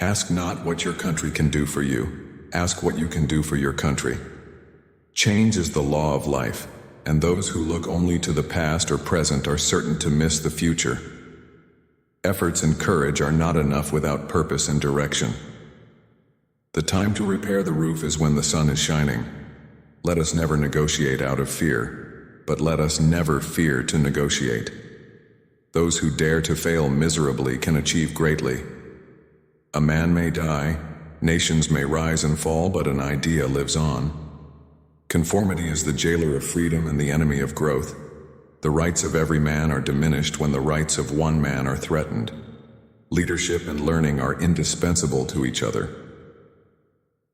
Ask not what your country can do for you. Ask what you can do for your country. Change is the law of life, and those who look only to the past or present are certain to miss the future. Efforts and courage are not enough without purpose and direction. The time to repair the roof is when the sun is shining. Let us never negotiate out of fear, but let us never fear to negotiate. Those who dare to fail miserably can achieve greatly. A man may die, nations may rise and fall, but an idea lives on. Conformity is the jailer of freedom and the enemy of growth. The rights of every man are diminished when the rights of one man are threatened. Leadership and learning are indispensable to each other.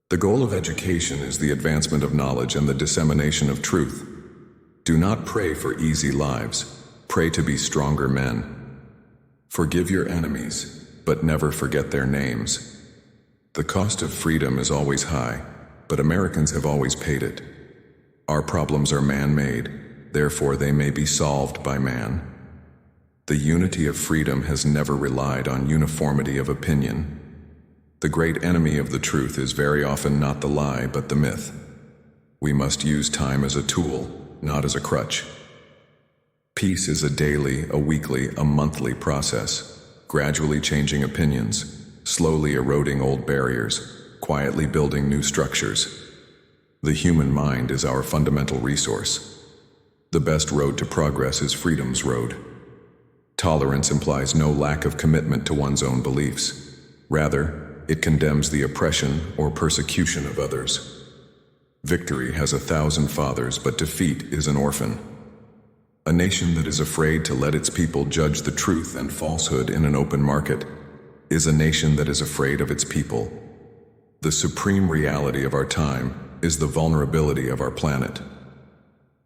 The goal of education is the advancement of knowledge and the dissemination of truth. Do not pray for easy lives. Pray to be stronger men. Forgive your enemies, but never forget their names. The cost of freedom is always high, but Americans have always paid it. Our problems are man-made, therefore they may be solved by man. The unity of freedom has never relied on uniformity of opinion. The great enemy of the truth is very often not the lie, but the myth. We must use time as a tool, not as a crutch. Peace is a daily, a weekly, a monthly process, gradually changing opinions, slowly eroding old barriers, quietly building new structures. The human mind is our fundamental resource. The best road to progress is freedom's road. Tolerance implies no lack of commitment to one's own beliefs. Rather, it condemns the oppression or persecution of others. Victory has 1,000 fathers, but defeat is an orphan. A nation that is afraid to let its people judge the truth and falsehood in an open market is a nation that is afraid of its people. The supreme reality of our time is the vulnerability of our planet.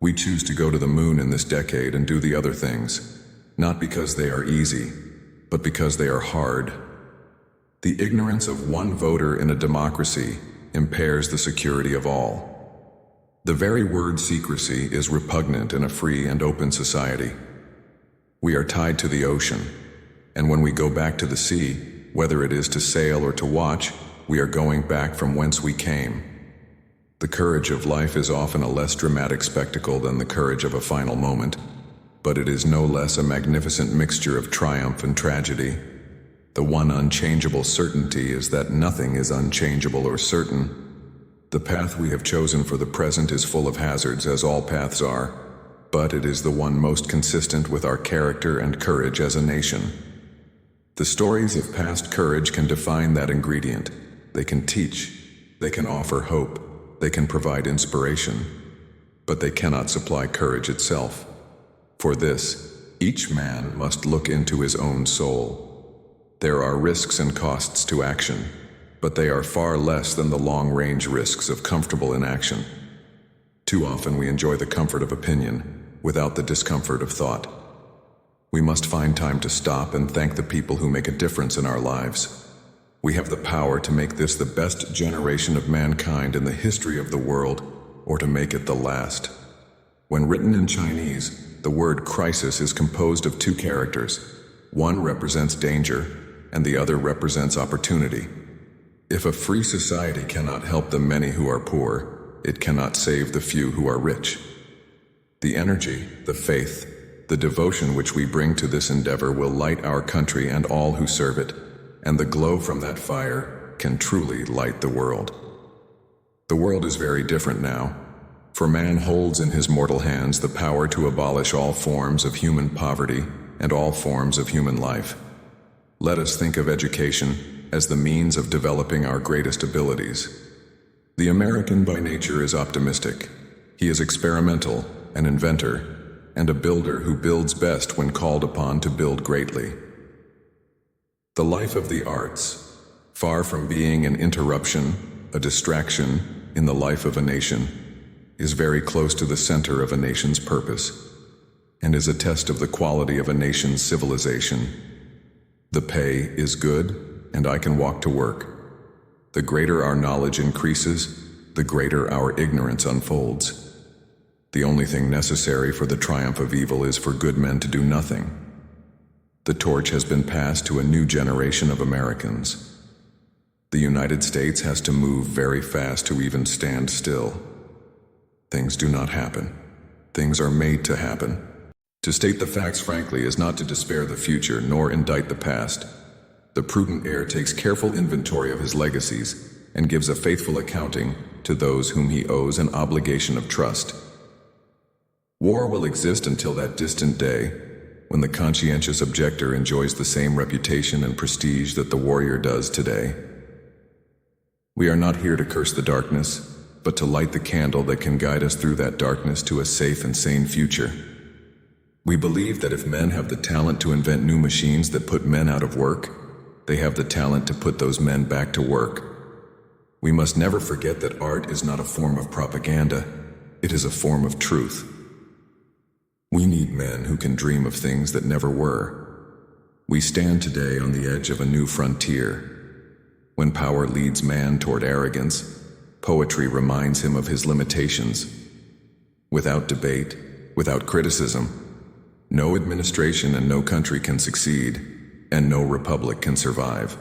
We choose to go to the moon in this decade and do the other things, not because they are easy, but because they are hard. The ignorance of one voter in a democracy impairs the security of all. The very word secrecy is repugnant in a free and open society. We are tied to the ocean, and when we go back to the sea, whether it is to sail or to watch, we are going back from whence we came. The courage of life is often a less dramatic spectacle than the courage of a final moment, but it is no less a magnificent mixture of triumph and tragedy. The one unchangeable certainty is that nothing is unchangeable or certain. The path we have chosen for the present is full of hazards, as all paths are, but it is the one most consistent with our character and courage as a nation. The stories of past courage can define that ingredient. They can teach, they can offer hope, they can provide inspiration, but they cannot supply courage itself. For this, each man must look into his own soul. There are risks and costs to action, but they are far less than the long-range risks of comfortable inaction. Too often we enjoy the comfort of opinion without the discomfort of thought. We must find time to stop and thank the people who make a difference in our lives. We have the power to make this the best generation of mankind in the history of the world, or to make it the last. When written in Chinese, the word crisis is composed of two characters. One represents danger, and the other represents opportunity. If a free society cannot help the many who are poor, it cannot save the few who are rich. The energy, the faith, the devotion which we bring to this endeavor will light our country and all who serve it, and the glow from that fire can truly light the world. The world is very different now, for man holds in his mortal hands the power to abolish all forms of human poverty and all forms of human life. Let us think of education as the means of developing our greatest abilities. The American by nature is optimistic. He is experimental, an inventor, and a builder who builds best when called upon to build greatly. The life of the arts, far from being an interruption, a distraction in the life of a nation, is very close to the center of a nation's purpose, and is a test of the quality of a nation's civilization. The pay is good, and I can walk to work. The greater our knowledge increases, the greater our ignorance unfolds. The only thing necessary for the triumph of evil is for good men to do nothing. The torch has been passed to a new generation of Americans. The United States has to move very fast to even stand still. Things do not happen. Things are made to happen. To state the facts frankly is not to despair the future nor indict the past. The prudent heir takes careful inventory of his legacies and gives a faithful accounting to those whom he owes an obligation of trust. War will exist until that distant day when the conscientious objector enjoys the same reputation and prestige that the warrior does today. We are not here to curse the darkness, but to light the candle that can guide us through that darkness to a safe and sane future. We believe that if men have the talent to invent new machines that put men out of work, they have the talent to put those men back to work. We must never forget that art is not a form of propaganda, it is a form of truth. We need men who can dream of things that never were. We stand today on the edge of a new frontier. When power leads man toward arrogance, poetry reminds him of his limitations. Without debate, without criticism, no administration and no country can succeed, and no republic can survive.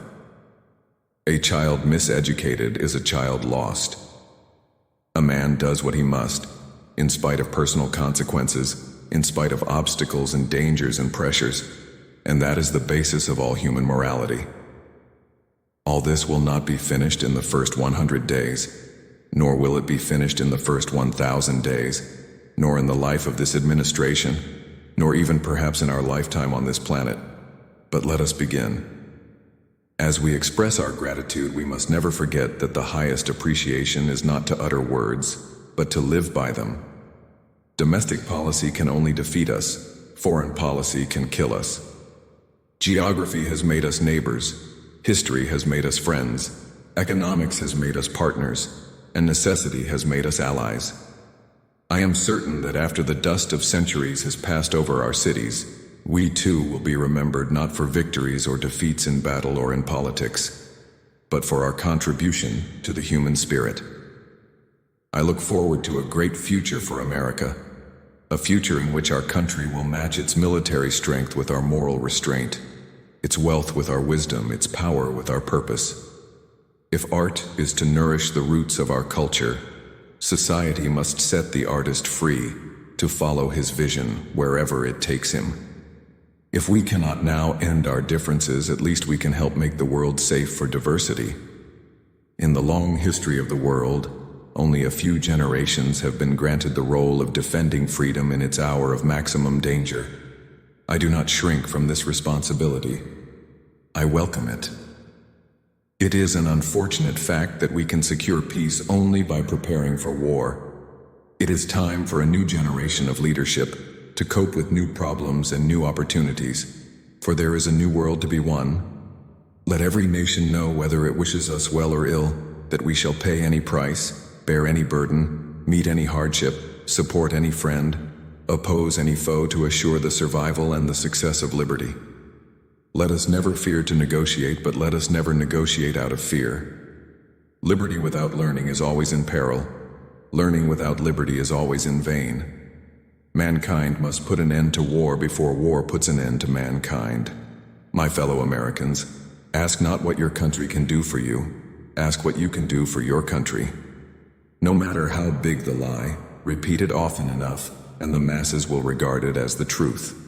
A child miseducated is a child lost. A man does what he must, in spite of personal consequences, in spite of obstacles and dangers and pressures, and that is the basis of all human morality. All this will not be finished in the first 100 days, nor will it be finished in the first 1,000 days, nor in the life of this administration, nor even perhaps in our lifetime on this planet. But let us begin. As we express our gratitude, we must never forget that the highest appreciation is not to utter words, but to live by them. Domestic policy can only defeat us. Foreign policy can kill us. Geography has made us neighbors. History has made us friends. Economics has made us partners. And necessity has made us allies. I am certain that after the dust of centuries has passed over our cities, we too will be remembered not for victories or defeats in battle or in politics, but for our contribution to the human spirit. I look forward to a great future for America, a future in which our country will match its military strength with our moral restraint, its wealth with our wisdom, its power with our purpose. If art is to nourish the roots of our culture, society must set the artist free to follow his vision wherever it takes him. If we cannot now end our differences, at least we can help make the world safe for diversity. In the long history of the world, only a few generations have been granted the role of defending freedom in its hour of maximum danger. I do not shrink from this responsibility. I welcome it. It is an unfortunate fact that we can secure peace only by preparing for war. It is time for a new generation of leadership to cope with new problems and new opportunities, for there is a new world to be won. Let every nation know, whether it wishes us well or ill, that we shall pay any price, bear any burden, meet any hardship, support any friend, oppose any foe to assure the survival and the success of liberty. Let us never fear to negotiate, but let us never negotiate out of fear. Liberty without learning is always in peril. Learning without liberty is always in vain. Mankind must put an end to war before war puts an end to mankind. My fellow Americans, ask not what your country can do for you, ask what you can do for your country. No matter how big the lie, repeat it often enough, and the masses will regard it as the truth.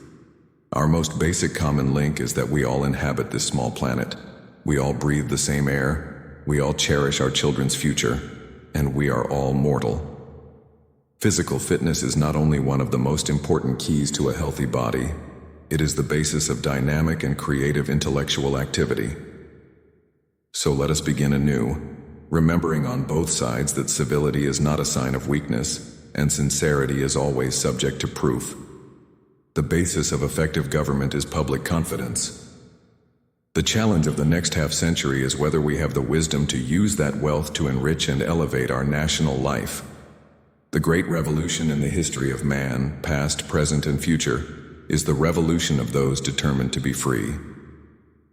Our most basic common link is that we all inhabit this small planet. We all breathe the same air, we all cherish our children's future, and we are all mortal. Physical fitness is not only one of the most important keys to a healthy body, it is the basis of dynamic and creative intellectual activity. So let us begin anew, remembering on both sides that civility is not a sign of weakness, and sincerity is always subject to proof. The basis of effective government is public confidence. The challenge of the next half-century is whether we have the wisdom to use that wealth to enrich and elevate our national life. The great revolution in the history of man, past, present, and future, is the revolution of those determined to be free.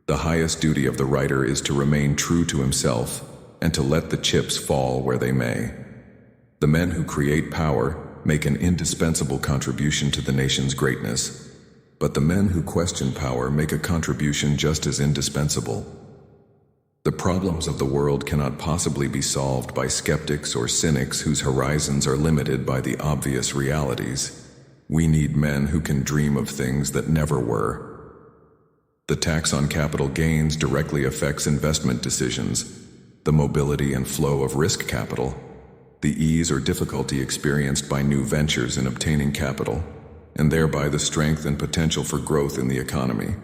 The highest duty of the writer is to remain true to himself and to let the chips fall where they may. The men who create power make an indispensable contribution to the nation's greatness, but the men who question power make a contribution just as indispensable. The problems of the world cannot possibly be solved by skeptics or cynics whose horizons are limited by the obvious realities. We need men who can dream of things that never were. The tax on capital gains directly affects investment decisions, the mobility and flow of risk capital, the ease or difficulty experienced by new ventures in obtaining capital, and thereby the strength and potential for growth in the economy.